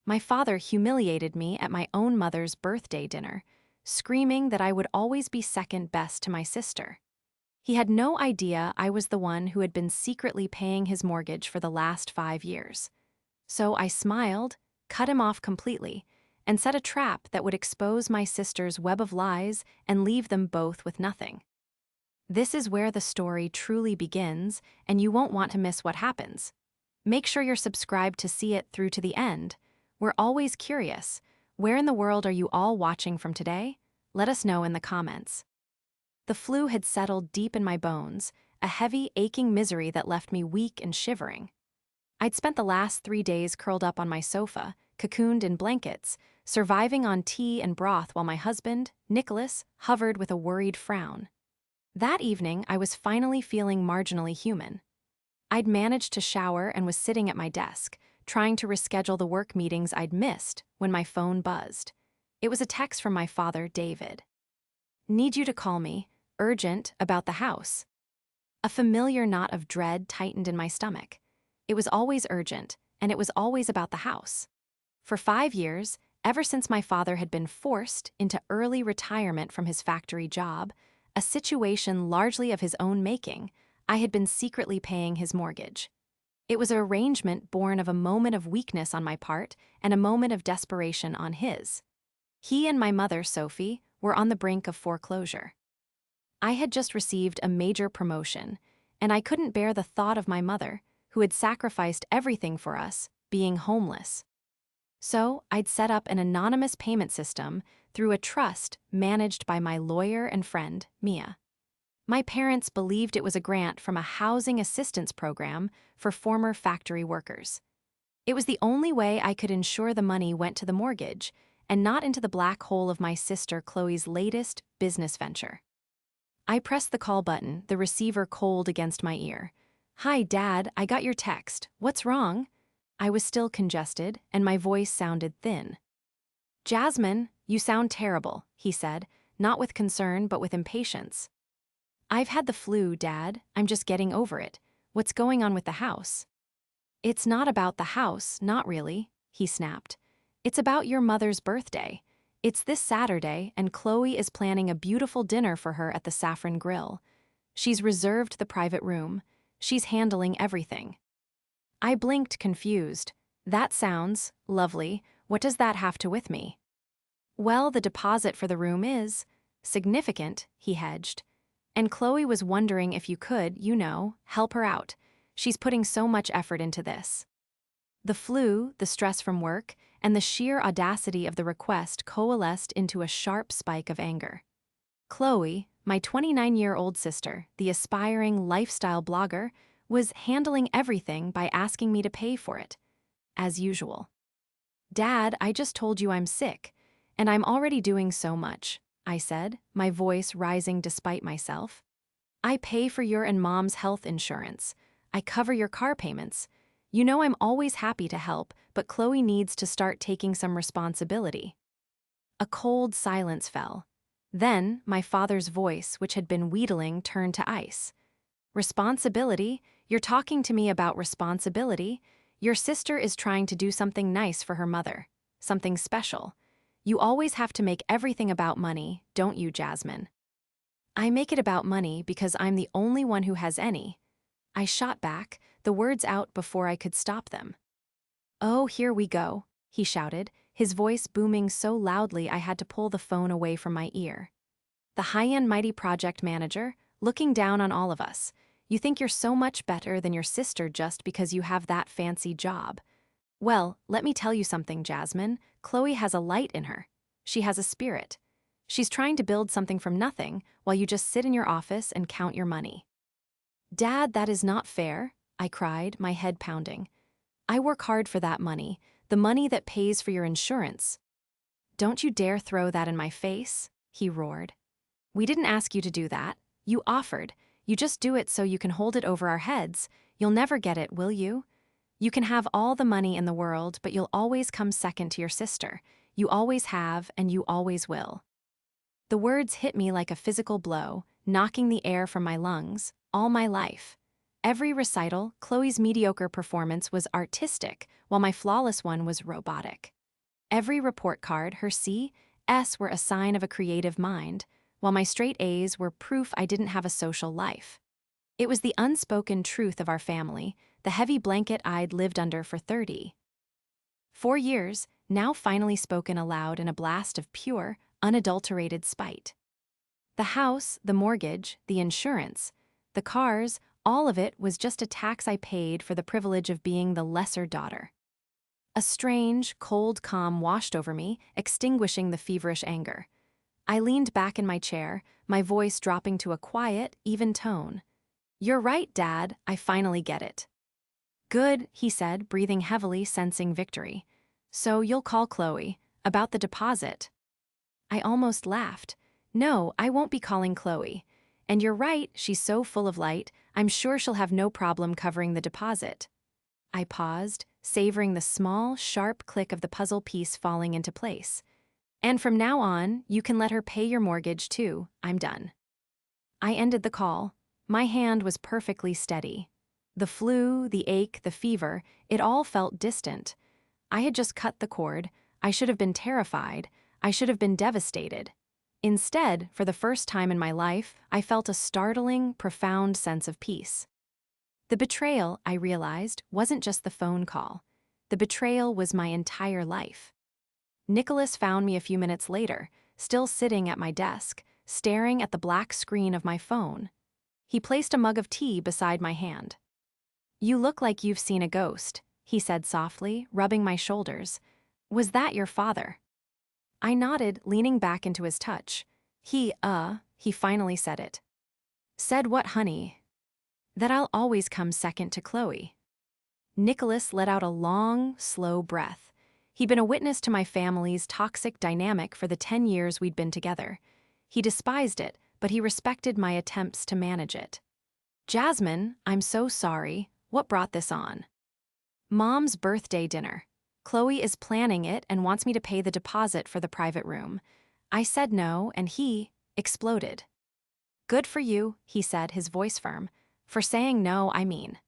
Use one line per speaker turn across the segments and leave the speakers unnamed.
My father humiliated me at my own mother's birthday dinner, screaming that I would always be second best to my sister. He had no idea I was the one who had been secretly paying his mortgage for the last 5 years. So I smiled, cut him off completely, and set a trap that would expose my sister's web of lies and leave them both with nothing. This is where the story truly begins, and you won't want to miss what happens. Make sure you're subscribed to see it through to the end. We're always curious. Where in the world are you all watching from today? Let us know in the comments. The flu had settled deep in my bones, a heavy, aching misery that left me weak and shivering. I'd spent the last 3 days curled up on my sofa, cocooned in blankets, surviving on tea and broth while my husband, Nicholas, hovered with a worried frown. That evening, I was finally feeling marginally human. I'd managed to shower and was sitting at my desk, trying to reschedule the work meetings I'd missed when my phone buzzed. It was a text from my father, David. "Need you to call me, urgent, about the house." A familiar knot of dread tightened in my stomach. It was always urgent, and it was always about the house. For 5 years, ever since my father had been forced into early retirement from his factory job, a situation largely of his own making, I had been secretly paying his mortgage. It was an arrangement born of a moment of weakness on my part and a moment of desperation on his. He and my mother, Sophie, were on the brink of foreclosure. I had just received a major promotion, and I couldn't bear the thought of my mother, who had sacrificed everything for us, being homeless. So I'd set up an anonymous payment system through a trust managed by my lawyer and friend, Mia. My parents believed it was a grant from a housing assistance program for former factory workers. It was the only way I could ensure the money went to the mortgage and not into the black hole of my sister Chloe's latest business venture. I pressed the call button, the receiver cold against my ear. "Hi, Dad, I got your text. What's wrong?" I was still congested, and my voice sounded thin. "Jasmine, you sound terrible," he said, not with concern but with impatience. "I've had the flu, Dad. I'm just getting over it. What's going on with the house?" "It's not about the house, not really," he snapped. "It's about your mother's birthday. It's this Saturday, and Chloe is planning a beautiful dinner for her at the Saffron Grill. She's reserved the private room. She's handling everything." I blinked, confused. "That sounds lovely. What does that have to with me?" "Well, the deposit for the room is significant," he hedged. "And Chloe was wondering if you could, help her out. She's putting so much effort into this." The flu, the stress from work, and the sheer audacity of the request coalesced into a sharp spike of anger. Chloe, my 29-year-old sister, the aspiring lifestyle blogger, was handling everything by asking me to pay for it, as usual. "Dad, I just told you I'm sick, and I'm already doing so much," I said, my voice rising despite myself. "I pay for your and Mom's health insurance. I cover your car payments. You know I'm always happy to help, but Chloe needs to start taking some responsibility." A cold silence fell. Then my father's voice, which had been wheedling, turned to ice. "Responsibility? You're talking to me about responsibility? Your sister is trying to do something nice for her mother. Something special. You always have to make everything about money, don't you, Jasmine?" "I make it about money because I'm the only one who has any." I shot back, the words out before I could stop them. "Oh, here we go," he shouted, his voice booming so loudly I had to pull the phone away from my ear. "The high-end mighty project manager, looking down on all of us. You think you're so much better than your sister just because you have that fancy job. Well, let me tell you something, Jasmine. Chloe has a light in her. She has a spirit. She's trying to build something from nothing while you just sit in your office and count your money." "Dad, that is not fair," I cried, my head pounding. "I work hard for that money, the money that pays for your insurance." "Don't you dare throw that in my face," he roared. "We didn't ask you to do that. You offered. You just do it so you can hold it over our heads. You'll never get it, will you? You can have all the money in the world, but you'll always come second to your sister. You always have, and you always will." The words hit me like a physical blow, knocking the air from my lungs, all my life. Every recital, Chloe's mediocre performance was artistic, while my flawless one was robotic. Every report card, her C, S were a sign of a creative mind, while my straight A's were proof I didn't have a social life. It was the unspoken truth of our family, the heavy blanket I'd lived under for 4 years, now finally spoken aloud in a blast of pure, unadulterated spite. The house, the mortgage, the insurance, the cars, all of it was just a tax I paid for the privilege of being the lesser daughter. A strange, cold calm washed over me, extinguishing the feverish anger. I leaned back in my chair, my voice dropping to a quiet, even tone. "You're right, Dad, I finally get it." "Good," he said, breathing heavily, sensing victory. "So you'll call Chloe about the deposit." I almost laughed. "No, I won't be calling Chloe. And you're right, she's so full of light, I'm sure she'll have no problem covering the deposit." I paused, savoring the small, sharp click of the puzzle piece falling into place. "And from now on, you can let her pay your mortgage too, I'm done." I ended the call. My hand was perfectly steady. The flu, the ache, the fever, it all felt distant. I had just cut the cord. I should have been terrified. I should have been devastated. Instead, for the first time in my life, I felt a startling, profound sense of peace. The betrayal, I realized, wasn't just the phone call. The betrayal was my entire life. Nicholas found me a few minutes later, still sitting at my desk, staring at the black screen of my phone. He placed a mug of tea beside my hand. "You look like you've seen a ghost," he said softly, rubbing my shoulders. "Was that your father?" I nodded, leaning back into his touch. He finally said it. "Said what, honey?" "That I'll always come second to Chloe." Nicholas let out a long, slow breath. He'd been a witness to my family's toxic dynamic for the 10 years we'd been together. He despised it, but he respected my attempts to manage it. "Jasmine, I'm so sorry. What brought this on?" "Mom's birthday dinner. Chloe is planning it and wants me to pay the deposit for the private room. I said no, and he exploded." "Good for you," he said, his voice firm. "For saying no, I mean."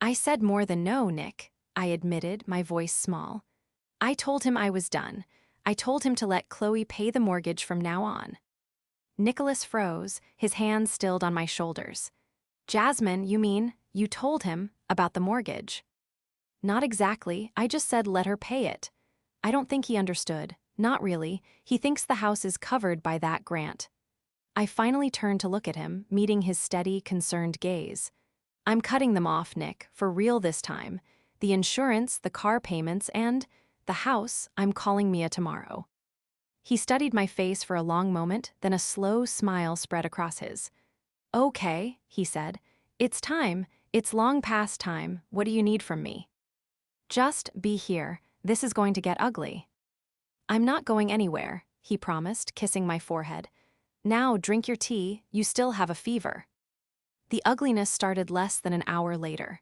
"I said more than no, Nick," I admitted, my voice small. "I told him I was done. I told him to let Chloe pay the mortgage from now on." Nicholas froze, his hands stilled on my shoulders. "Jasmine, you mean, you told him about the mortgage?" "Not exactly, I just said let her pay it." I don't think he understood. Not really. He thinks the house is covered by that grant. I finally turned to look at him, meeting his steady, concerned gaze. "I'm cutting them off, Nick, for real this time. The insurance, the car payments, and the house, I'm calling Mia tomorrow." He studied my face for a long moment, then a slow smile spread across his. "Okay," he said. "It's time. It's long past time. What do you need from me?" "Just be here. This is going to get ugly." "I'm not going anywhere," he promised, kissing my forehead. "Now drink your tea, you still have a fever." The ugliness started less than an hour later.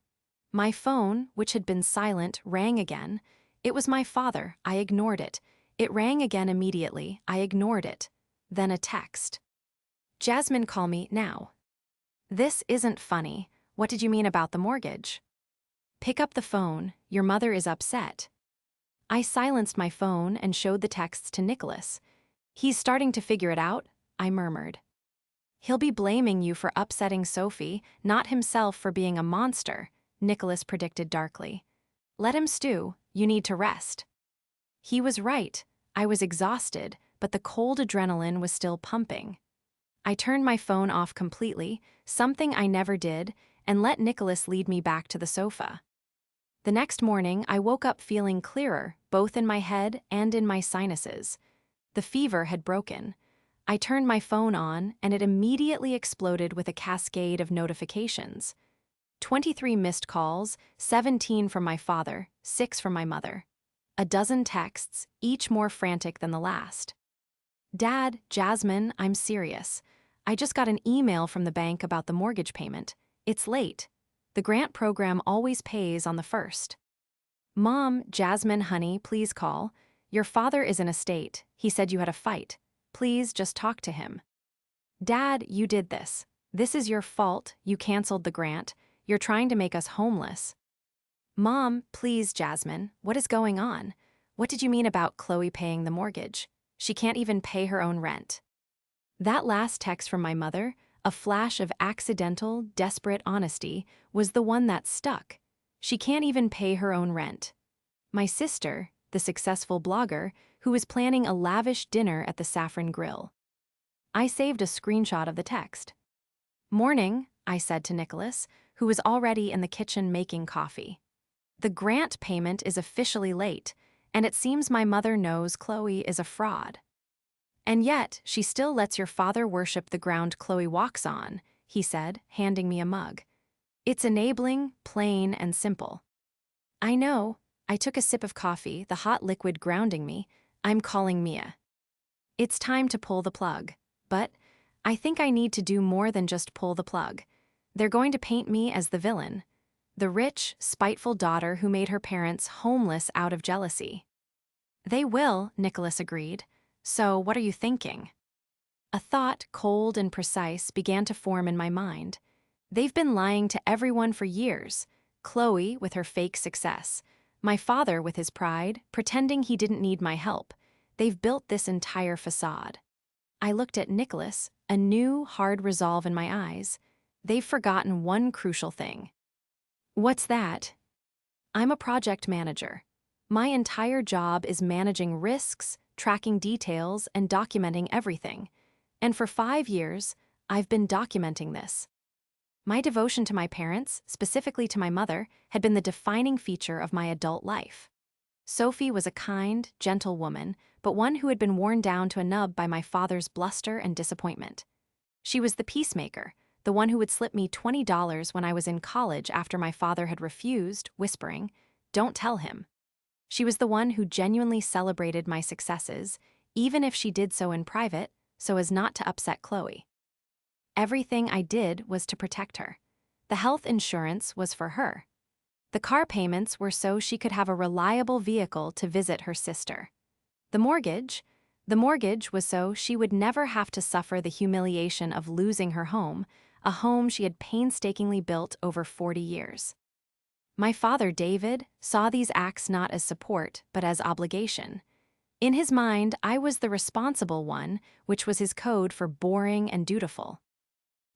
My phone, which had been silent, rang again. It was my father. I ignored it. It rang again immediately. I ignored it. Then a text. "Jasmine, call me now." "This isn't funny. What did you mean about the mortgage?" "Pick up the phone. Your mother is upset." I silenced my phone and showed the texts to Nicholas. "He's starting to figure it out," I murmured. "He'll be blaming you for upsetting Sophie, not himself for being a monster," Nicholas predicted darkly. "Let him stew. You need to rest." He was right. I was exhausted, but the cold adrenaline was still pumping. I turned my phone off completely, something I never did, and let Nicholas lead me back to the sofa. The next morning, I woke up feeling clearer, both in my head and in my sinuses. The fever had broken. I turned my phone on, and it immediately exploded with a cascade of notifications. 23 missed calls, 17 from my father, 6 from my mother. A dozen texts, each more frantic than the last. "Dad, Jasmine, I'm serious. I just got an email from the bank about the mortgage payment. It's late. The grant program always pays on the 1st. "Mom, Jasmine, honey, please call. Your father is in a state. He said you had a fight. Please just talk to him." "Dad, you did this. This is your fault. You canceled the grant. You're trying to make us homeless." "Mom, please, Jasmine, what is going on? What did you mean about Chloe paying the mortgage? She can't even pay her own rent." That last text from my mother, a flash of accidental, desperate honesty, was the one that stuck. She can't even pay her own rent. My sister, the successful blogger, who was planning a lavish dinner at the Saffron Grill. I saved a screenshot of the text. "Morning," I said to Nicholas, who was already in the kitchen making coffee. "The grant payment is officially late, and it seems my mother knows Chloe is a fraud." "And yet, she still lets your father worship the ground Chloe walks on," he said, handing me a mug. "It's enabling, plain, and simple." "I know." I took a sip of coffee, the hot liquid grounding me. "I'm calling Mia. It's time to pull the plug. But I think I need to do more than just pull the plug. They're going to paint me as the villain, the rich, spiteful daughter who made her parents homeless out of jealousy." "They will," Nicholas agreed. "So what are you thinking?" A thought, cold and precise, began to form in my mind. They've been lying to everyone for years. Chloe with her fake success. My father with his pride, pretending he didn't need my help. They've built this entire facade. I looked at Nicholas, a new, hard resolve in my eyes. They've forgotten one crucial thing. "What's that?" "I'm a project manager. My entire job is managing risks, tracking details, and documenting everything. And for 5 years, I've been documenting this." My devotion to my parents, specifically to my mother, had been the defining feature of my adult life. Sophie was a kind, gentle woman, but one who had been worn down to a nub by my father's bluster and disappointment. She was the peacemaker, the one who would slip me $20 when I was in college after my father had refused, whispering, "Don't tell him." She was the one who genuinely celebrated my successes, even if she did so in private, so as not to upset Chloe. Everything I did was to protect her. The health insurance was for her. The car payments were so she could have a reliable vehicle to visit her sister. The mortgage was so she would never have to suffer the humiliation of losing her home, a home she had painstakingly built over 40 years. My father, David, saw these acts not as support, but as obligation. In his mind, I was the responsible one, which was his code for boring and dutiful.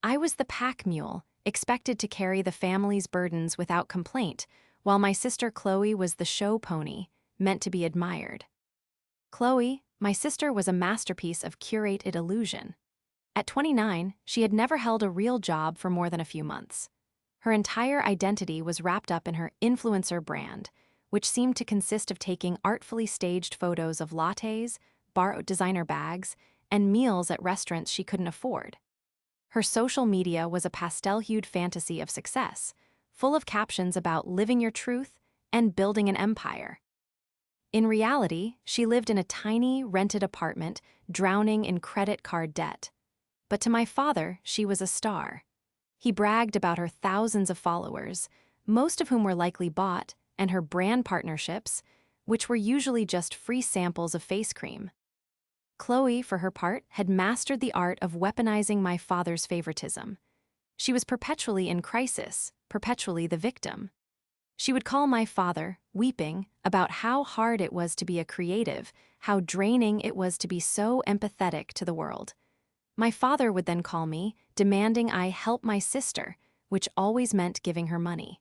I was the pack mule, expected to carry the family's burdens without complaint, while my sister Chloe was the show pony, meant to be admired. Chloe, my sister, was a masterpiece of curated illusion. At 29, she had never held a real job for more than a few months. Her entire identity was wrapped up in her influencer brand, which seemed to consist of taking artfully staged photos of lattes, borrowed designer bags, and meals at restaurants she couldn't afford. Her social media was a pastel-hued fantasy of success, full of captions about living your truth and building an empire. In reality, she lived in a tiny, rented apartment, drowning in credit card debt. But to my father, she was a star. He bragged about her thousands of followers, most of whom were likely bought, and her brand partnerships, which were usually just free samples of face cream. Chloe, for her part, had mastered the art of weaponizing my father's favoritism. She was perpetually in crisis, perpetually the victim. She would call my father, weeping, about how hard it was to be a creative, how draining it was to be so empathetic to the world. My father would then call me, demanding I help my sister, which always meant giving her money.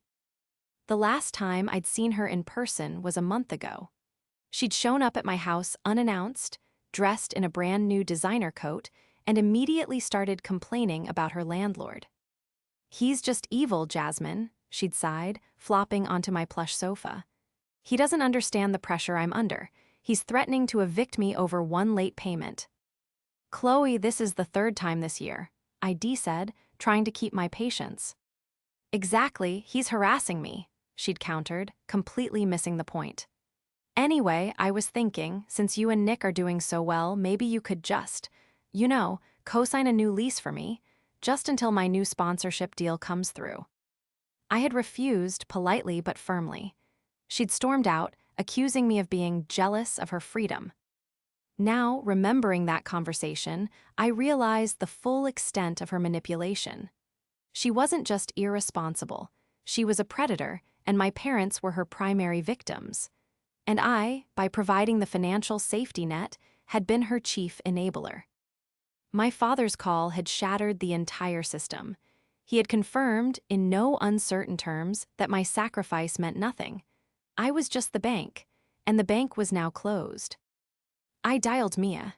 The last time I'd seen her in person was a month ago. She'd shown up at my house unannounced, dressed in a brand new designer coat, and immediately started complaining about her landlord. "He's just evil, Jasmine," she'd sighed, flopping onto my plush sofa. "He doesn't understand the pressure I'm under. He's threatening to evict me over one late payment." "Chloe, this is the 3rd time this year," I said, trying to keep my patience. "Exactly, he's harassing me," she'd countered, completely missing the point. "Anyway, I was thinking, since you and Nick are doing so well, maybe you could just, co-sign a new lease for me, just until my new sponsorship deal comes through." I had refused, politely but firmly. She'd stormed out, accusing me of being jealous of her freedom. Now, remembering that conversation, I realized the full extent of her manipulation. She wasn't just irresponsible. She was a predator, and my parents were her primary victims. And I, by providing the financial safety net, had been her chief enabler. My father's call had shattered the entire system. He had confirmed, in no uncertain terms, that my sacrifice meant nothing. I was just the bank, and the bank was now closed. I dialed Mia.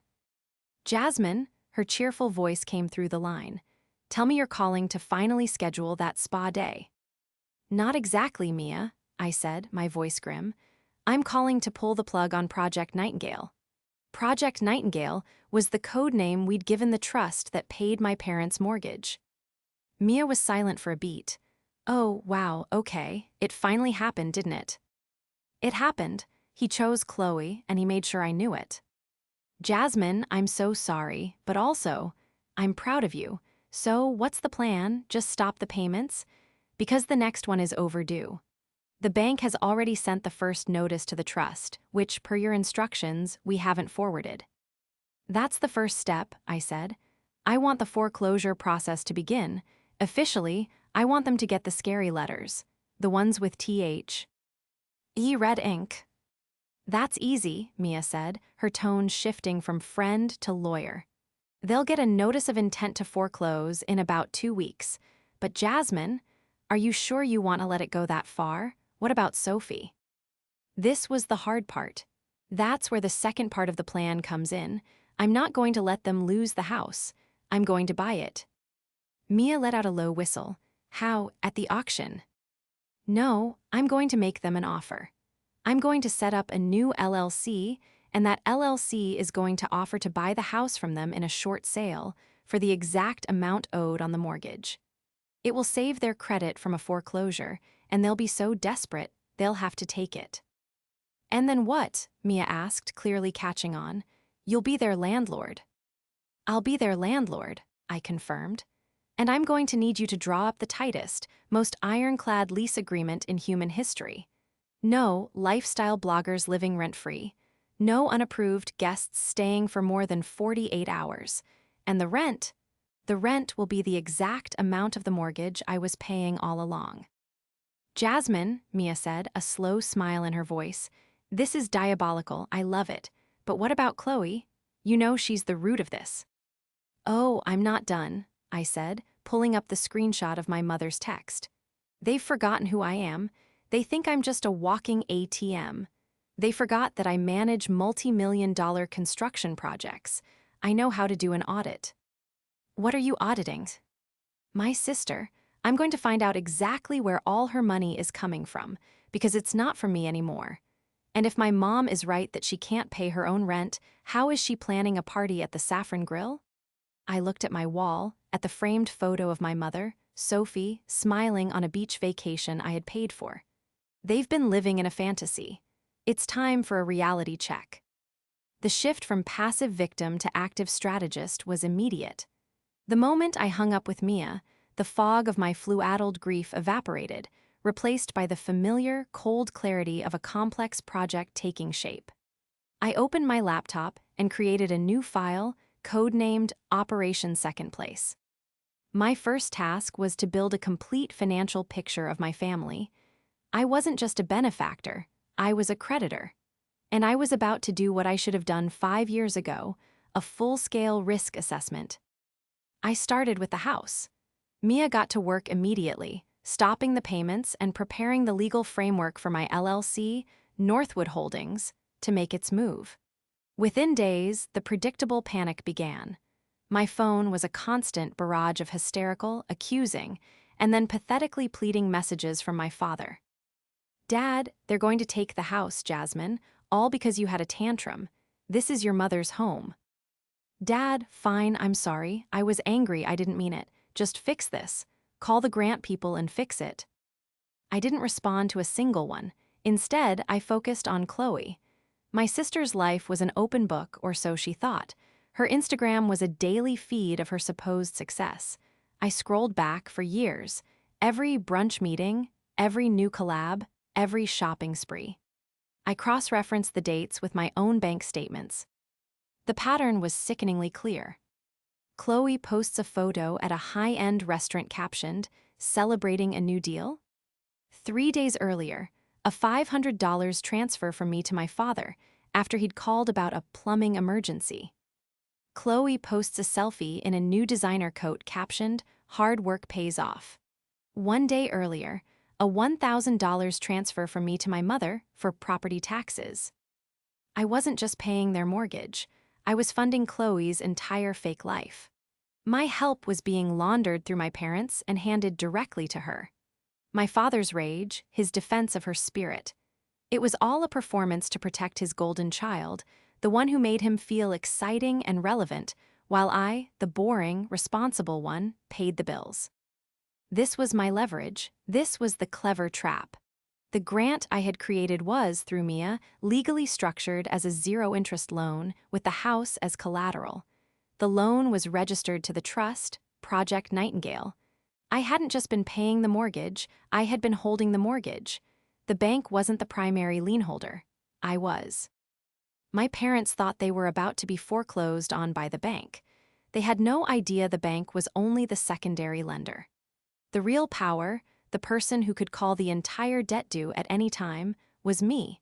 "Jasmine," her cheerful voice came through the line. "Tell me you're calling to finally schedule that spa day." "Not exactly, Mia," I said, my voice grim. "I'm calling to pull the plug on Project Nightingale." Project Nightingale was the code name we'd given the trust that paid my parents' mortgage. Mia was silent for a beat. "Oh, wow, okay. It finally happened, didn't it?" "It happened. He chose Chloe, and he made sure I knew it." "Jasmine, I'm so sorry, but also, I'm proud of you. So, what's the plan? Just stop the payments? Because the next one is overdue. The bank has already sent the first notice to the trust, which, per your instructions, we haven't forwarded." "That's the first step," I said. "I want the foreclosure process to begin. Officially, I want them to get the scary letters, the ones with red ink." "That's easy," Mia said, her tone shifting from friend to lawyer. "They'll get a notice of intent to foreclose in about 2 weeks. But Jasmine, are you sure you want to let it go that far? What about Sophie?" This was the hard part. That's where the second part of the plan comes in. I'm not going to let them lose the house. I'm going to buy it. Mia let out a low whistle. "How, at the auction?" "No, I'm going to make them an offer. I'm going to set up a new LLC, and that LLC is going to offer to buy the house from them in a short sale for the exact amount owed on the mortgage. It will save their credit from a foreclosure, and they'll be so desperate, they'll have to take it." "And then what?" Mia asked, clearly catching on. "You'll be their landlord." "I'll be their landlord," I confirmed. "And I'm going to need you to draw up the tightest, most ironclad lease agreement in human history. No lifestyle bloggers living rent-free. No unapproved guests staying for more than 48 hours. And the rent will be the exact amount of the mortgage I was paying all along." "Jasmine," Mia said, a slow smile in her voice, "this is diabolical, I love it. But what about Chloe? You know she's the root of this." "Oh, I'm not done," I said, pulling up the screenshot of my mother's text. "They've forgotten who I am. They think I'm just a walking ATM. They forgot that I manage multi-million-dollar construction projects. I know how to do an audit." "What are you auditing?" "My sister. I'm going to find out exactly where all her money is coming from, because it's not from me anymore. And if my mom is right that she can't pay her own rent, how is she planning a party at the Saffron Grill?" I looked at my wall, at the framed photo of my mother, Sophie, smiling on a beach vacation I had paid for. They've been living in a fantasy. It's time for a reality check. The shift from passive victim to active strategist was immediate. The moment I hung up with Mia, the fog of my flu-addled grief evaporated, replaced by the familiar, cold clarity of a complex project taking shape. I opened my laptop and created a new file, codenamed Operation Second Place. My first task was to build a complete financial picture of my family. I wasn't just a benefactor, I was a creditor. And I was about to do what I should have done 5 years ago, a full-scale risk assessment. I started with the house. Mia got to work immediately, stopping the payments and preparing the legal framework for my LLC, Northwood Holdings, to make its move. Within days, the predictable panic began. My phone was a constant barrage of hysterical, accusing, and then pathetically pleading messages from my father. "Dad, they're going to take the house, Jasmine, all because you had a tantrum. This is your mother's home." "Dad, fine, I'm sorry. I was angry, I didn't mean it. Just fix this. Call the grant people and fix it." I didn't respond to a single one. Instead, I focused on Chloe. My sister's life was an open book, or so she thought. Her Instagram was a daily feed of her supposed success. I scrolled back for years. Every brunch meeting, every new collab, every shopping spree. I cross-referenced the dates with my own bank statements. The pattern was sickeningly clear. Chloe posts a photo at a high-end restaurant captioned, "Celebrating a new deal?" 3 days earlier, a $500 transfer from me to my father after he'd called about a plumbing emergency. Chloe posts a selfie in a new designer coat captioned, "Hard work pays off." 1 day earlier, a $1,000 transfer from me to my mother for property taxes. I wasn't just paying their mortgage, I was funding Chloe's entire fake life. My help was being laundered through my parents and handed directly to her. My father's rage, his defense of her spirit. It was all a performance to protect his golden child, the one who made him feel exciting and relevant, while I, the boring, responsible one, paid the bills. This was my leverage. This was the clever trap. The grant I had created was, through Mia, legally structured as a zero-interest loan with the house as collateral. The loan was registered to the trust, Project Nightingale. I hadn't just been paying the mortgage, I had been holding the mortgage. The bank wasn't the primary lien holder. I was. My parents thought they were about to be foreclosed on by the bank. They had no idea the bank was only the secondary lender. The real power, the person who could call the entire debt due at any time, was me.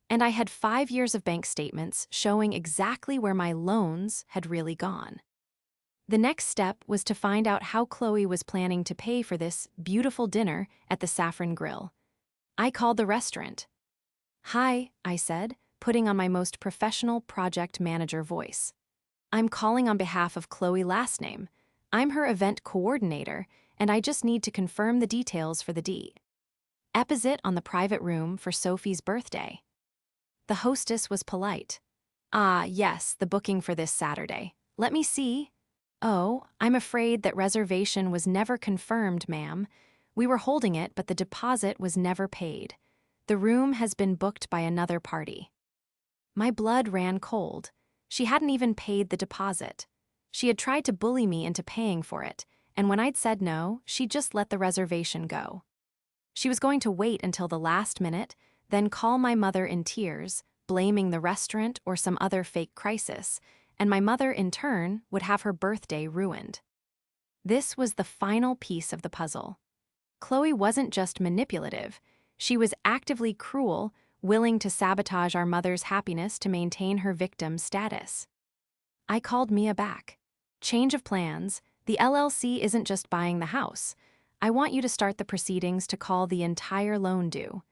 And I had 5 years of bank statements showing exactly where my loans had really gone. The next step was to find out how Chloe was planning to pay for this beautiful dinner at the Saffron Grill. I called the restaurant. "Hi," I said, putting on my most professional project manager voice. "I'm calling on behalf of Chloe last name. I'm her event coordinator, and I just need to confirm the details for the deposit on the private room for Sophie's birthday." The hostess was polite. "Ah, yes, the booking for this Saturday. Let me see." "Oh, I'm afraid that reservation was never confirmed, ma'am. We were holding it, but the deposit was never paid. The room has been booked by another party." My blood ran cold. She hadn't even paid the deposit. She had tried to bully me into paying for it, and when I'd said no, she'd just let the reservation go. She was going to wait until the last minute, then call my mother in tears, blaming the restaurant or some other fake crisis, and my mother, in turn, would have her birthday ruined. This was the final piece of the puzzle. Chloe wasn't just manipulative. She was actively cruel, willing to sabotage our mother's happiness to maintain her victim status. I called Mia back. "Change of plans. The LLC isn't just buying the house. I want you to start the proceedings to call the entire loan due.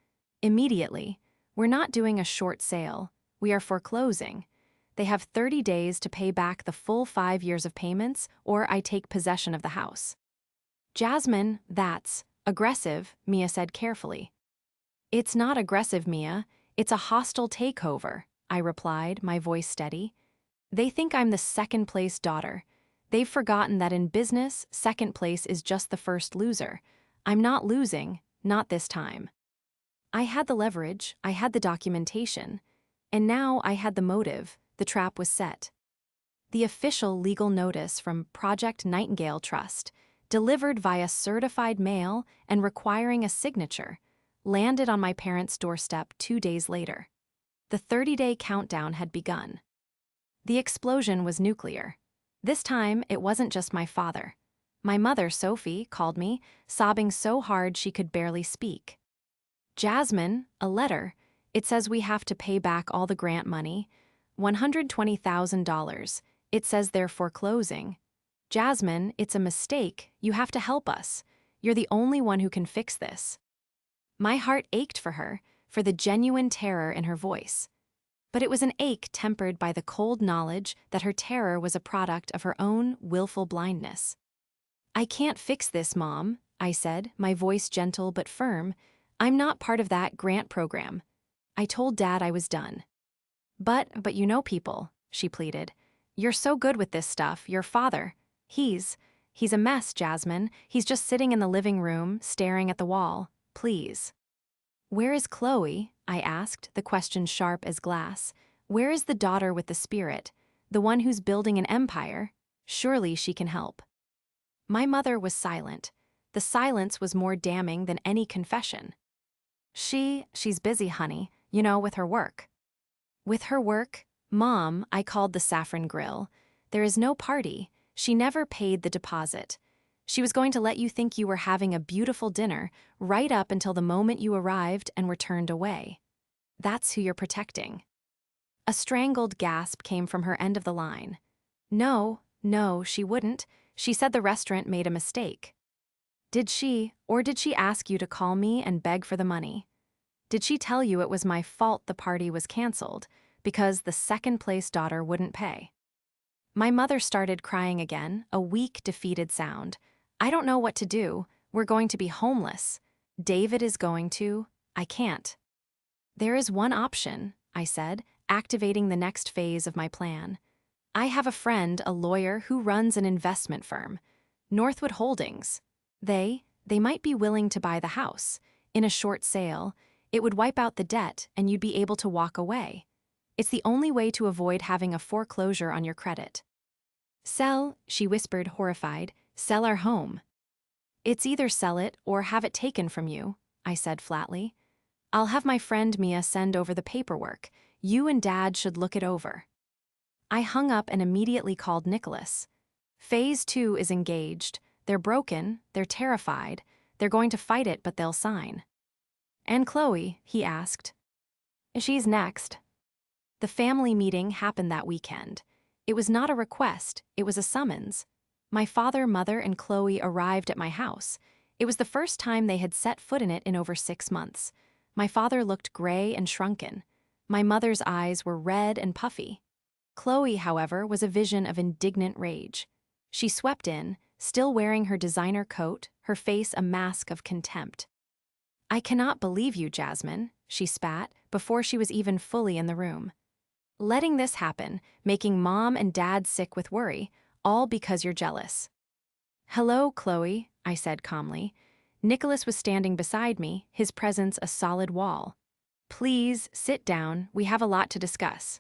Immediately. We're not doing a short sale. We are foreclosing. They have 30 days to pay back the full 5 years of payments, or I take possession of the house." "Jasmine, that's aggressive," Mia said carefully. "It's not aggressive, Mia. It's a hostile takeover," I replied, my voice steady. "They think I'm the second-place daughter. They've forgotten that in business, second place is just the first loser. I'm not losing, not this time." I had the leverage, I had the documentation, and now I had the motive. The trap was set. The official legal notice from Project Nightingale Trust, delivered via certified mail and requiring a signature, landed on my parents' doorstep 2 days later. The 30-day countdown had begun. The explosion was nuclear. This time, it wasn't just my father. My mother, Sophie, called me, sobbing so hard she could barely speak. "Jasmine, a letter. It says we have to pay back all the grant money, $120,000. It says they're foreclosing. Jasmine, it's a mistake. You have to help us. You're the only one who can fix this." My heart ached for her, for the genuine terror in her voice. But it was an ache tempered by the cold knowledge that her terror was a product of her own willful blindness. "I can't fix this, Mom," I said, my voice gentle but firm. "I'm not part of that grant program." I told Dad I was done. But you know people," she pleaded. "You're so good with this stuff, your father. He's a mess, Jasmine. He's just sitting in the living room, staring at the wall. Please." "Where is Chloe?" I asked, the question sharp as glass. "Where is the daughter with the spirit, the one who's building an empire? Surely she can help." My mother was silent. The silence was more damning than any confession. She's busy, honey, with her work." "With her work? Mom," I called the Saffron Grill. "There is no party. She never paid the deposit. She was going to let you think you were having a beautiful dinner right up until the moment you arrived and were turned away. That's who you're protecting. A strangled gasp came from her end of the line. No, she wouldn't. She said the restaurant made a mistake. Did she ask you to call me and beg for the money? Did she tell you it was my fault the party was canceled because the second-place daughter wouldn't pay? My mother started crying again, a weak, defeated sound. I don't know what to do. We're going to be homeless. David is going to. I can't. There is one option, I said, activating the next phase of my plan. I have a friend, a lawyer, who runs an investment firm, Northwood Holdings. They might be willing to buy the house. In a short sale, it would wipe out the debt and you'd be able to walk away. It's the only way to avoid having a foreclosure on your credit. Sell, she whispered, horrified, sell our home. It's either sell it or have it taken from you, I said flatly. I'll have my friend Mia send over the paperwork. You and Dad should look it over. I hung up and immediately called Nicholas. Phase 2 is engaged. They're broken, they're terrified. They're going to fight it, but they'll sign. And Chloe, he asked. She's next. The family meeting happened that weekend. It was not a request, it was a summons. My father, mother, and Chloe arrived at my house. It was the first time they had set foot in it in over 6 months. My father looked gray and shrunken. My mother's eyes were red and puffy. Chloe, however, was a vision of indignant rage. She swept in, still wearing her designer coat, her face a mask of contempt. I cannot believe you, Jasmine, she spat, before she was even fully in the room. Letting this happen, making Mom and Dad sick with worry, all because you're jealous. Hello, Chloe, I said calmly. Nicholas was standing beside me, his presence a solid wall. Please, sit down, we have a lot to discuss.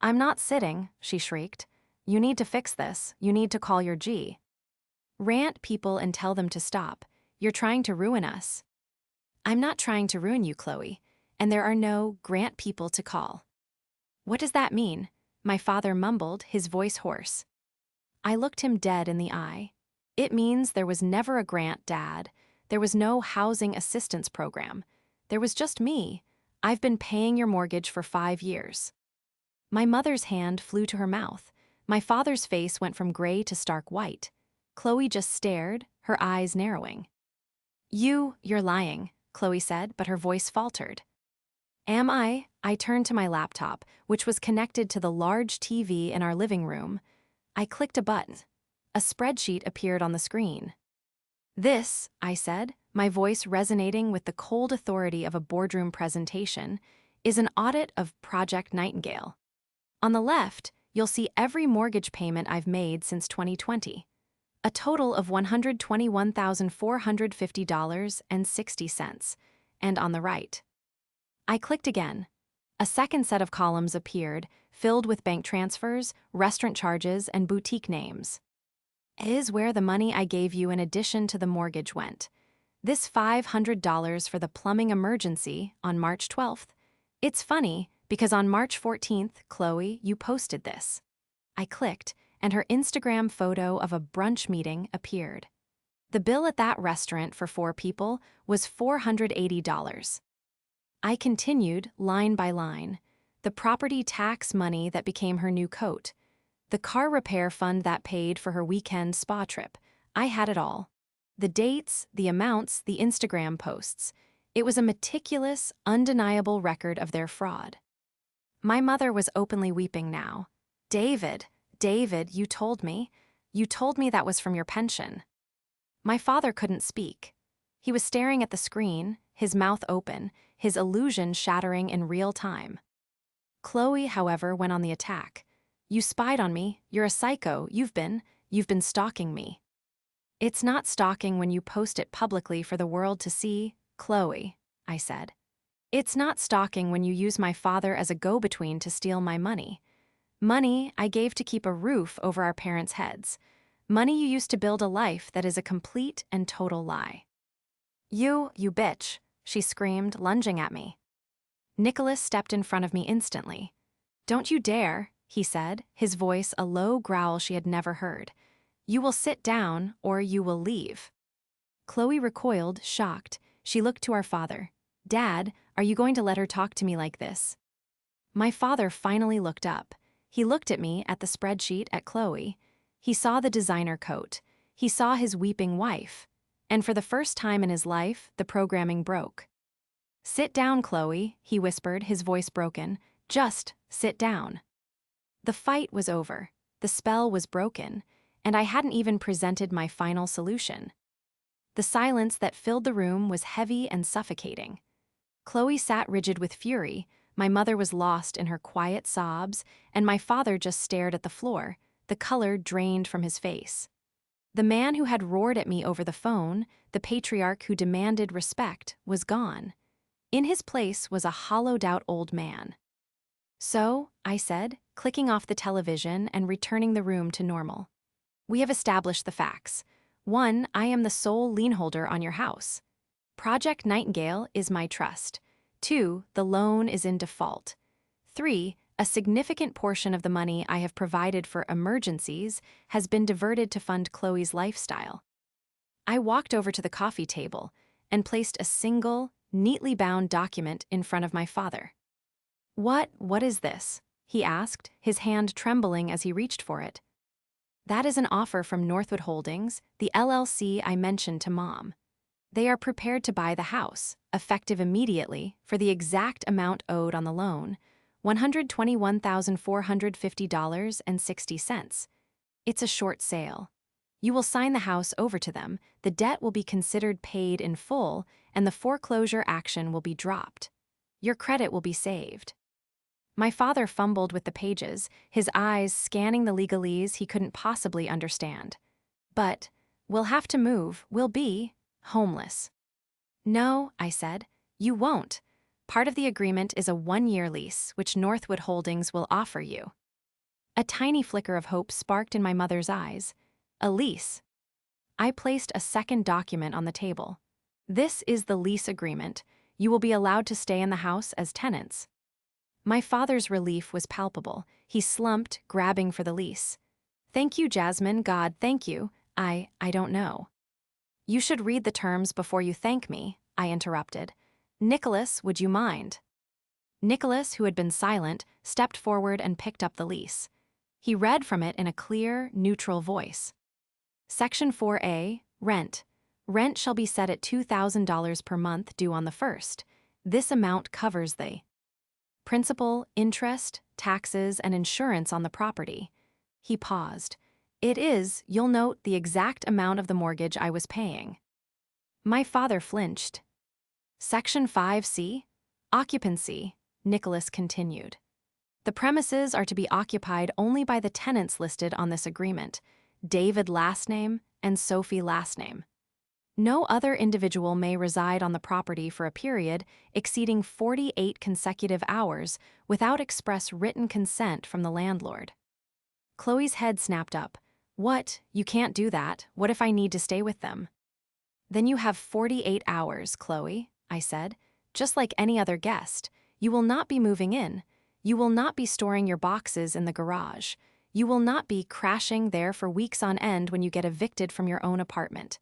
I'm not sitting, she shrieked. You need to fix this, you need to call your G. Rant people and tell them to stop. You're trying to ruin us. I'm not trying to ruin you, Chloe, and there are no grant people to call. What does that mean? My father mumbled, his voice hoarse. I looked him dead in the eye. It means there was never a grant, Dad. There was no housing assistance program. There was just me. I've been paying your mortgage for 5 years. My mother's hand flew to her mouth. My father's face went from gray to stark white. Chloe just stared, her eyes narrowing. You're lying, Chloe said, but her voice faltered. Am I? I turned to my laptop, which was connected to the large TV in our living room. I clicked a button. A spreadsheet appeared on the screen. This, I said, my voice resonating with the cold authority of a boardroom presentation, is an audit of Project Nightingale. On the left, you'll see every mortgage payment I've made since 2020. A total of $121,450.60, and on the right. I clicked again. A second set of columns appeared, filled with bank transfers, restaurant charges, and boutique names. Is where the money I gave you in addition to the mortgage went. This $500 for the plumbing emergency on March 12th. It's funny, because on March 14th, Chloe, you posted this. I clicked, and her Instagram photo of a brunch meeting appeared. The bill at that restaurant for 4 people was $480. I continued, line by line. The property tax money that became her new coat. The car repair fund that paid for her weekend spa trip. I had it all. The dates, the amounts, the Instagram posts. It was a meticulous, undeniable record of their fraud. My mother was openly weeping now. David, you told me. You told me that was from your pension. My father couldn't speak. He was staring at the screen, his mouth open, his illusion shattering in real time. Chloe, however, went on the attack. You spied on me, you're a psycho, you've been stalking me. It's not stalking when you post it publicly for the world to see, Chloe, I said. It's not stalking when you use my father as a go-between to steal my money. Money I gave to keep a roof over our parents' heads. Money you used to build a life that is a complete and total lie. You bitch, she screamed, lunging at me. Nicholas stepped in front of me instantly. Don't you dare, he said, his voice a low growl she had never heard. You will sit down or you will leave." Chloe recoiled, shocked. She looked to our father. "Dad, are you going to let her talk to me like this?" My father finally looked up. He looked at me, at the spreadsheet, at Chloe. He saw the designer coat. He saw his weeping wife. And for the first time in his life, the programming broke. "Sit down, Chloe," he whispered, his voice broken. "Just sit down." The fight was over. The spell was broken. And I hadn't even presented my final solution. The silence that filled the room was heavy and suffocating. Chloe sat rigid with fury, my mother was lost in her quiet sobs, and my father just stared at the floor, the color drained from his face. The man who had roared at me over the phone, the patriarch who demanded respect, was gone. In his place was a hollowed-out old man. "So," I said, clicking off the television and returning the room to normal. "We have established the facts. 1, I am the sole lienholder on your house. Project Nightingale is my trust. 2, the loan is in default. 3, a significant portion of the money I have provided for emergencies has been diverted to fund Chloe's lifestyle." I walked over to the coffee table and placed a single, neatly bound document in front of my father. What is this?" he asked, his hand trembling as he reached for it. "That is an offer from Northwood Holdings, the LLC I mentioned to Mom. They are prepared to buy the house, effective immediately, for the exact amount owed on the loan, $121,450.60. It's a short sale. You will sign the house over to them, the debt will be considered paid in full, and the foreclosure action will be dropped. Your credit will be saved." My father fumbled with the pages, his eyes scanning the legalese he couldn't possibly understand. "But we'll have to move, we'll be homeless." "No," I said, "you won't. Part of the agreement is a 1-year lease, which Northwood Holdings will offer you." A tiny flicker of hope sparked in my mother's eyes. "A lease." I placed a second document on the table. "This is the lease agreement. You will be allowed to stay in the house as tenants." My father's relief was palpable. He slumped, grabbing for the lease. "Thank you, Jasmine, God, thank you. I don't know." "You should read the terms before you thank me," I interrupted. "Nicholas, would you mind?" Nicholas, who had been silent, stepped forward and picked up the lease. He read from it in a clear, neutral voice. "Section 4A, Rent. Rent shall be set at $2,000 per month due on the 1st. This amount covers the principal, interest, taxes, and insurance on the property." He paused. "It is, you'll note, the exact amount of the mortgage I was paying." My father flinched. "Section 5C, Occupancy," Nicholas continued. "The premises are to be occupied only by the tenants listed on this agreement, David last name and Sophie last name. No other individual may reside on the property for a period exceeding 48 consecutive hours without express written consent from the landlord." Chloe's head snapped up. "What? You can't do that. What if I need to stay with them?" "Then you have 48 hours, Chloe," I said. "Just like any other guest. You will not be moving in. You will not be storing your boxes in the garage. You will not be crashing there for weeks on end when you get evicted from your own apartment.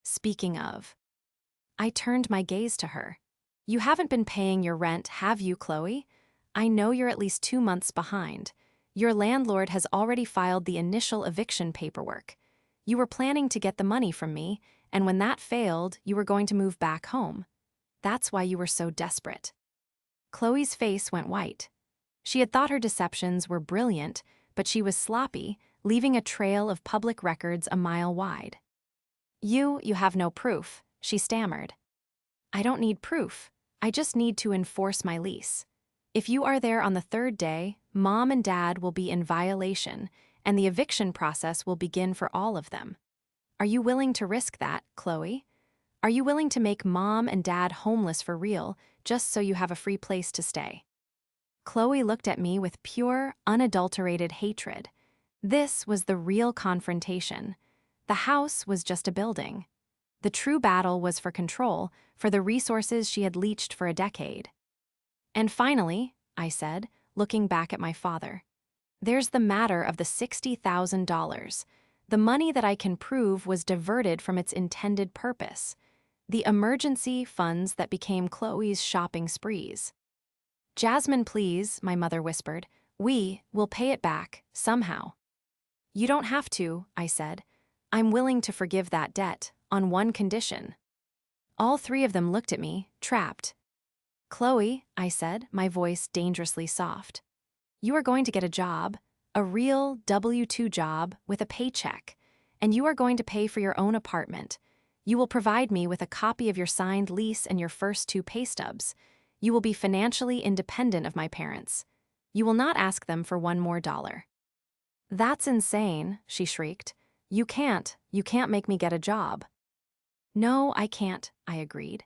Speaking of..." I turned my gaze to her. "You haven't been paying your rent, have you, Chloe? I know you're at least 2 months behind. Your landlord has already filed the initial eviction paperwork. You were planning to get the money from me, and when that failed, you were going to move back home. That's why you were so desperate." Chloe's face went white. She had thought her deceptions were brilliant, but she was sloppy, leaving a trail of public records a mile wide. You have no proof," she stammered. "I don't need proof. I just need to enforce my lease. If you are there on the 3rd day, Mom and Dad will be in violation, and the eviction process will begin for all of them. Are you willing to risk that, Chloe? Are you willing to make Mom and Dad homeless for real, just so you have a free place to stay?" Chloe looked at me with pure, unadulterated hatred. This was the real confrontation. The house was just a building. The true battle was for control, for the resources she had leached for a decade. "And finally," I said, looking back at my father, "there's the matter of the $60,000. The money that I can prove was diverted from its intended purpose. The emergency funds that became Chloe's shopping sprees. Jasmine, please, my mother whispered. We will pay it back, somehow. You don't have to, I said. I'm willing to forgive that debt, on one condition. All three of them looked at me, trapped. Chloe, I said, my voice dangerously soft. You are going to get a job, a real W-2 job with a paycheck, and you are going to pay for your own apartment. You will provide me with a copy of your signed lease and your first 2 pay stubs. You will be financially independent of my parents. You will not ask them for $1 more. That's insane, she shrieked. You can't make me get a job. No, I can't, I agreed.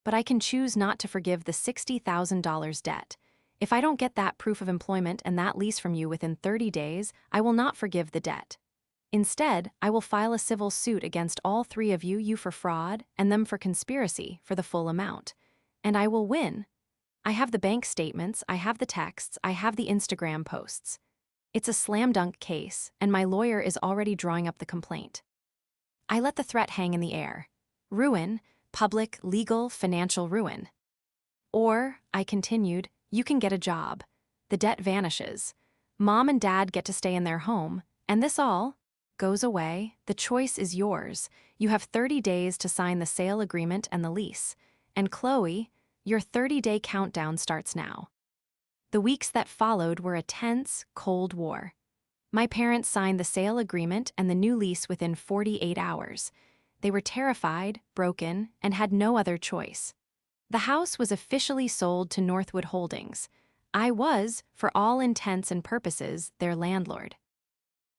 But I can choose not to forgive the $60,000 debt. If I don't get that proof of employment and that lease from you within 30 days, I will not forgive the debt. Instead, I will file a civil suit against all 3 of you for fraud and them for conspiracy for the full amount. And I will win. I have the bank statements, I have the texts, I have the Instagram posts. It's a slam dunk case, and my lawyer is already drawing up the complaint. I let the threat hang in the air. Ruin, public, legal, financial ruin. Or, I continued, you can get a job. The debt vanishes. Mom and Dad get to stay in their home, and this all goes away. The choice is yours. You have 30 days to sign the sale agreement and the lease. And Chloe, your 30-day countdown starts now. The weeks that followed were a tense, cold war. My parents signed the sale agreement and the new lease within 48 hours. They were terrified, broken, and had no other choice. The house was officially sold to Northwood Holdings. I was, for all intents and purposes, their landlord.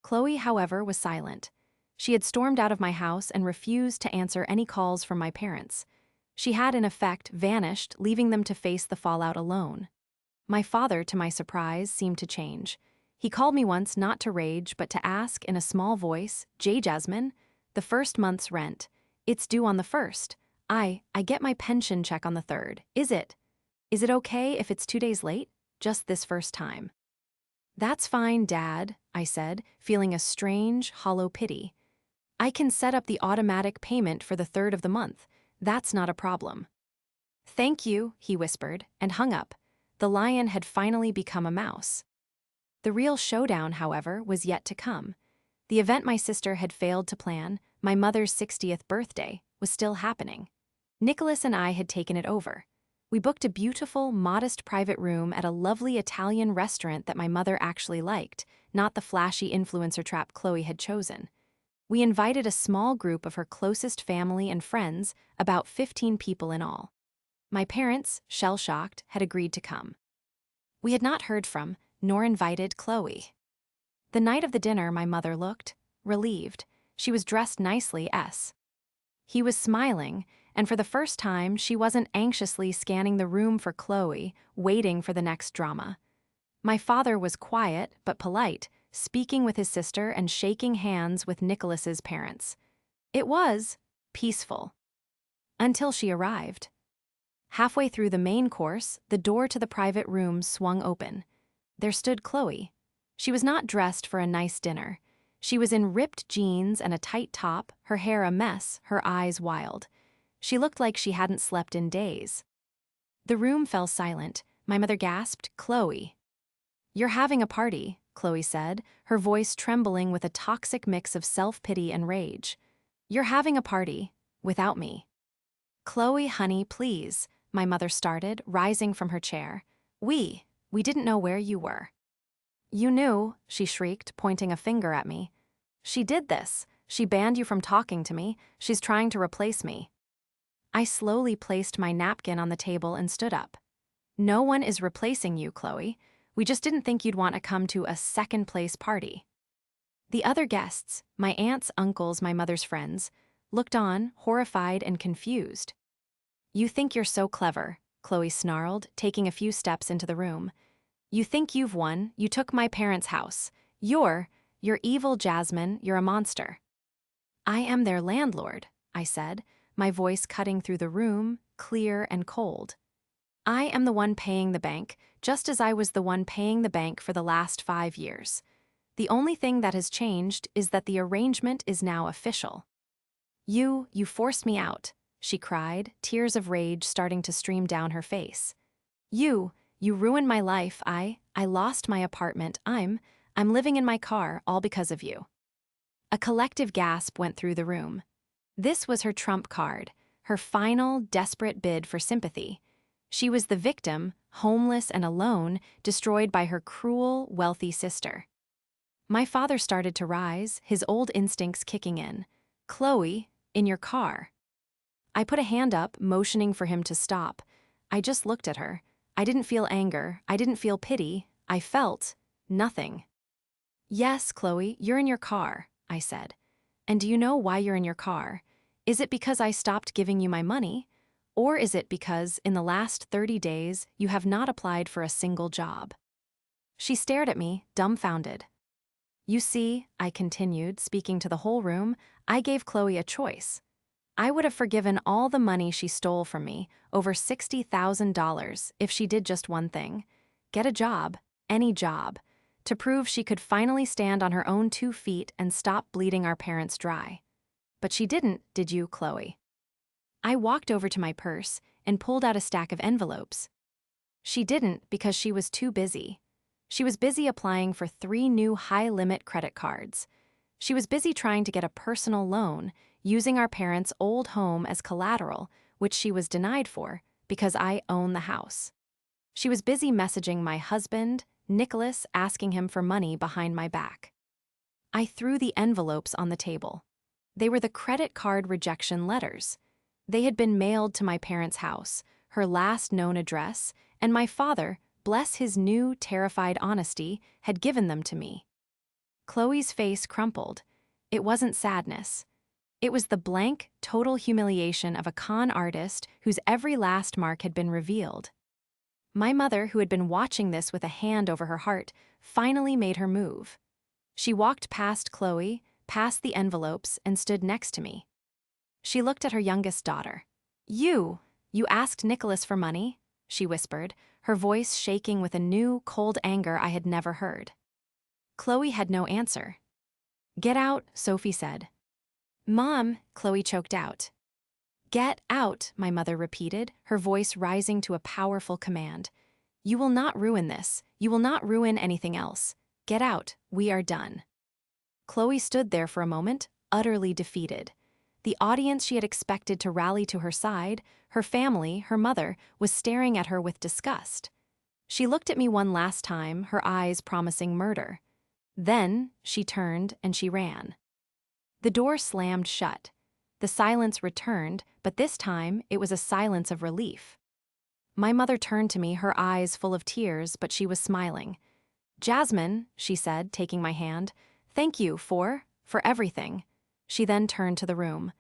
Chloe, however, was silent. She had stormed out of my house and refused to answer any calls from my parents. She had, in effect, vanished, leaving them to face the fallout alone. My father, to my surprise, seemed to change. He called me once not to rage, but to ask, in a small voice, Jasmine, the first month's rent. It's due on the 1st. I get my pension check on the 3rd. Is it okay if it's 2 days late? Just this first time. That's fine, Dad, I said, feeling a strange, hollow pity. I can set up the automatic payment for the 3rd of the month. That's not a problem. Thank you, he whispered, and hung up. The lion had finally become a mouse. The real showdown, however, was yet to come. The event my sister had failed to plan, my mother's 60th birthday, was still happening. Nicholas and I had taken it over. We booked a beautiful, modest private room at a lovely Italian restaurant that my mother actually liked, not the flashy influencer trap Chloe had chosen. We invited a small group of her closest family and friends, about 15 people in all. My parents, shell-shocked, had agreed to come. We had not heard from, nor invited Chloe. The night of the dinner, my mother looked relieved. She was dressed nicely. He was smiling, and for the first time, she wasn't anxiously scanning the room for Chloe, waiting for the next drama. My father was quiet but polite, speaking with his sister and shaking hands with Nicholas's parents. It was peaceful. Until she arrived. Halfway through the main course, the door to the private room swung open. There stood Chloe. She was not dressed for a nice dinner. She was in ripped jeans and a tight top, her hair a mess, her eyes wild. She looked like she hadn't slept in days. The room fell silent. My mother gasped, "Chloe." "You're having a party," Chloe said, her voice trembling with a toxic mix of self-pity and rage. "You're having a party, without me." "Chloe, honey, please," my mother started, rising from her chair. We didn't know where you were." "You knew," she shrieked, pointing a finger at me. "She did this. She banned you from talking to me. She's trying to replace me." I slowly placed my napkin on the table and stood up. "No one is replacing you, Chloe. We just didn't think you'd want to come to a second-place party." The other guests, my aunts, uncles, my mother's friends, looked on, horrified and confused. "You think you're so clever," Chloe snarled, taking a few steps into the room. "You think you've won. You took my parents' house. You're evil, Jasmine. You're a monster." "I am their landlord," I said, my voice cutting through the room, clear and cold. "I am the one paying the bank, just as I was the one paying the bank for the last 5 years. The only thing that has changed is that the arrangement is now official. You forced me out, she cried, tears of rage starting to stream down her face. You ruined my life. I lost my apartment. I'm living in my car, all because of you. A collective gasp went through the room. This was her trump card, her final, desperate bid for sympathy. She was the victim, homeless and alone, destroyed by her cruel, wealthy sister. My father started to rise, his old instincts kicking in. Chloe, in your car. I put a hand up, motioning for him to stop. I just looked at her. I didn't feel anger. I didn't feel pity. I felt nothing. Yes, Chloe, you're in your car, I said. And do you know why you're in your car? Is it because I stopped giving you my money? Or is it because, in the last 30 days, you have not applied for a single job? She stared at me, dumbfounded. You see, I continued, speaking to the whole room, I gave Chloe a choice. I would have forgiven all the money she stole from me, over $60,000, if she did just one thing. Get a job, any job, to prove she could finally stand on her own 2 feet and stop bleeding our parents dry. But she didn't, did you, Chloe? I walked over to my purse and pulled out a stack of envelopes. She didn't because she was too busy. She was busy applying for 3 new high-limit credit cards. She was busy trying to get a personal loan, using our parents' old home as collateral, which she was denied for because I own the house. She was busy messaging my husband, Nicholas, asking him for money behind my back. I threw the envelopes on the table. They were the credit card rejection letters. They had been mailed to my parents' house, her last known address, and my father, bless his new, terrified honesty, had given them to me. Chloe's face crumpled. It wasn't sadness. It was the blank, total humiliation of a con artist whose every last mark had been revealed. My mother, who had been watching this with a hand over her heart, finally made her move. She walked past Chloe, past the envelopes, and stood next to me. She looked at her youngest daughter. You asked Nicholas for money?" she whispered, her voice shaking with a new, cold anger I had never heard. Chloe had no answer. "Get out," Sophie said. "Mom," Chloe choked out. "Get out," my mother repeated, her voice rising to a powerful command. "You will not ruin this. You will not ruin anything else. Get out. We are done." Chloe stood there for a moment, utterly defeated. The audience she had expected to rally to her side, her family, her mother, was staring at her with disgust. She looked at me one last time, her eyes promising murder. Then she turned and she ran. The door slammed shut. The silence returned, but this time it was a silence of relief. My mother turned to me, her eyes full of tears, but she was smiling. "Jasmine," she said, taking my hand, "thank you for everything." She then turned to the room.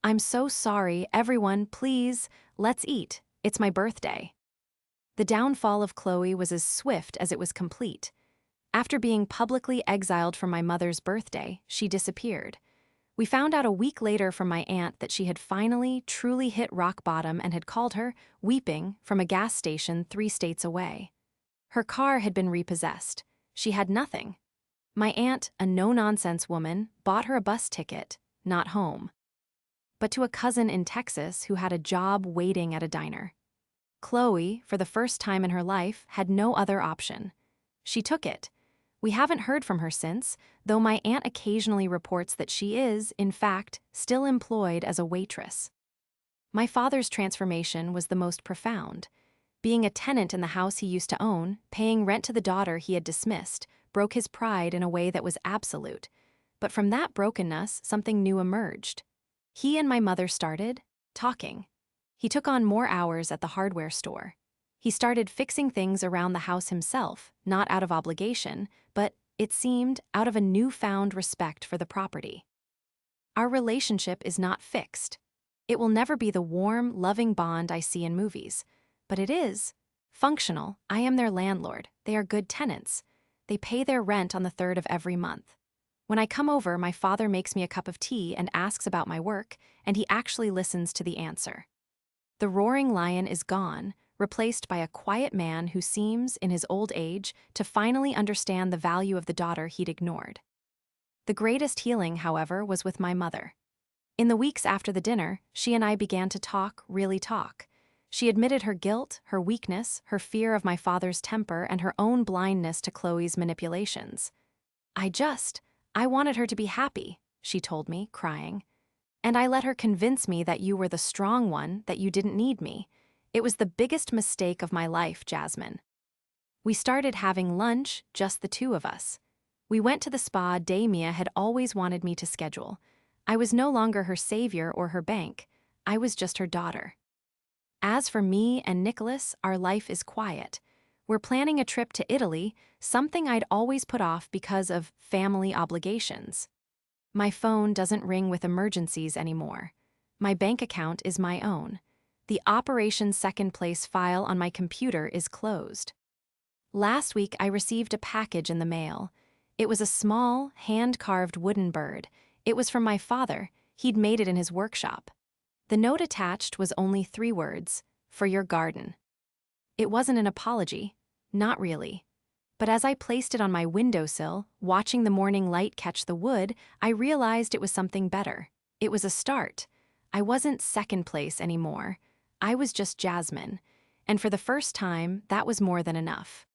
"I'm so sorry, everyone, please, let's eat. It's my birthday." The downfall of Chloe was as swift as it was complete. After being publicly exiled from my mother's birthday, she disappeared. We found out a week later from my aunt that she had finally, truly hit rock bottom and had called her, weeping, from a gas station 3 states away. Her car had been repossessed. She had nothing. My aunt, a no-nonsense woman, bought her a bus ticket, not home, but to a cousin in Texas who had a job waiting at a diner. Chloe, for the first time in her life, had no other option. She took it. We haven't heard from her since, though my aunt occasionally reports that she is, in fact, still employed as a waitress. My father's transformation was the most profound. Being a tenant in the house he used to own, paying rent to the daughter he had dismissed, broke his pride in a way that was absolute. But from that brokenness, something new emerged. He and my mother started talking. He took on more hours at the hardware store. He started fixing things around the house himself, not out of obligation, but, it seemed, out of a newfound respect for the property. Our relationship is not fixed. It will never be the warm, loving bond I see in movies. But it is functional. I am their landlord. They are good tenants. They pay their rent on the 3rd of every month. When I come over, my father makes me a cup of tea and asks about my work, and he actually listens to the answer. The roaring lion is gone, replaced by a quiet man who seems, in his old age, to finally understand the value of the daughter he'd ignored. The greatest healing, however, was with my mother. In the weeks after the dinner, she and I began to talk, really talk. She admitted her guilt, her weakness, her fear of my father's temper, and her own blindness to Chloe's manipulations. I wanted her to be happy, she told me, crying. And I let her convince me that you were the strong one, that you didn't need me. It was the biggest mistake of my life, Jasmine. We started having lunch, just the two of us. We went to the spa Damia had always wanted me to schedule. I was no longer her savior or her bank. I was just her daughter. As for me and Nicholas, our life is quiet. We're planning a trip to Italy, something I'd always put off because of family obligations. My phone doesn't ring with emergencies anymore. My bank account is my own. The Operation Second Place file on my computer is closed. Last week, I received a package in the mail. It was a small, hand-carved wooden bird. It was from my father. He'd made it in his workshop. The note attached was only 3 words, "For your garden." It wasn't an apology, not really. But as I placed it on my windowsill, watching the morning light catch the wood, I realized it was something better. It was a start. I wasn't second place anymore. I was just Jasmine. And for the first time, that was more than enough.